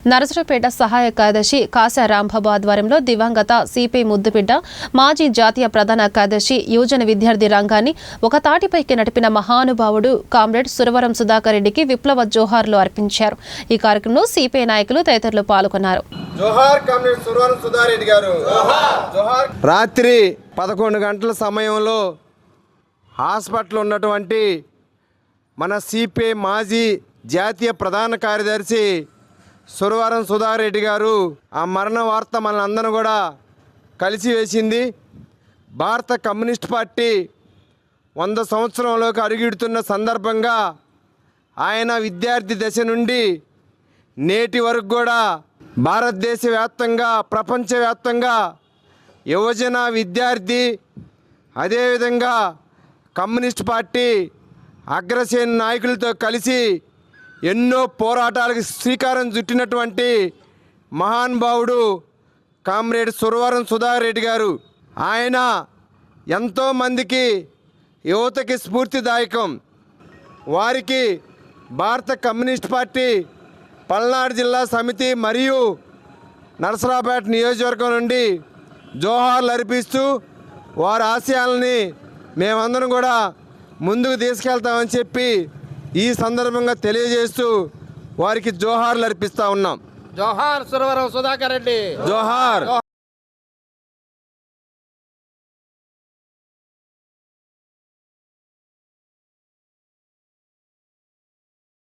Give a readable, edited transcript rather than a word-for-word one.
నరసరావుపేట సహాయ కార్యదర్శి కాశా రాంబాబు ఆధ్వర్యంలో దివంగత సిపి ముద్దుబిడ్డ మాజీ జాతీయ ప్రధాన కార్యదర్శి యువజన విద్యార్థి రంగాన్ని ఒక తాటిపైకి నడిపిన మహానుభావుడు కామ్రేడ్ సురవరం సుధాకర్ రెడ్డికి విప్లవ జోహార్లు అర్పించారు. ఈ కార్యక్రమంలో సిపిఐ నాయకులు తదితరులు పాల్గొన్నారు. రాత్రి 11 గంటల సమయంలో హాస్పిటల్ ఉన్నటువంటి మన సిపిఐ మాజీ జాతీయ ప్రధాన కార్యదర్శి సురవరం సుధాకర్ రెడ్డి గారు ఆ మరణ వార్త మనందరం కూడా కలిసి వేసింది. భారత కమ్యూనిస్ట్ పార్టీ 100 సంవత్సరంలోకి అడుగిడుతున్న సందర్భంగా ఆయన విద్యార్థి దశ నుండి నేటి వరకు కూడా భారతదేశ వ్యాప్తంగా ప్రపంచవ్యాప్తంగా యువజన విద్యార్థి అదేవిధంగా కమ్యూనిస్ట్ పార్టీ అగ్రశ్రేణి నాయకులతో కలిసి ఎన్నో పోరాటాలకు శ్రీకారం చుట్టినటువంటి మహానుభావుడు కామ్రేడ్ సురవరం సుధాకర్ రెడ్డి గారు. ఆయన ఎంతోమందికి యువతకి స్ఫూర్తిదాయకం. వారికి భారత కమ్యూనిస్ట్ పార్టీ పల్నాడు జిల్లా సమితి మరియు నరసరావుపేట నియోజకవర్గం నుండి జోహార్లు అర్పిస్తూ వారి ఆశయాలని మేమందరం కూడా ముందుకు తీసుకెళ్తామని చెప్పి ఈ సందర్భంగా తెలియజేస్తూ వారికి జోహార్లు అర్పిస్తూ ఉన్నాం. జోహార్ సురవరం సుధాకర్ రెడ్డి, జోహార్.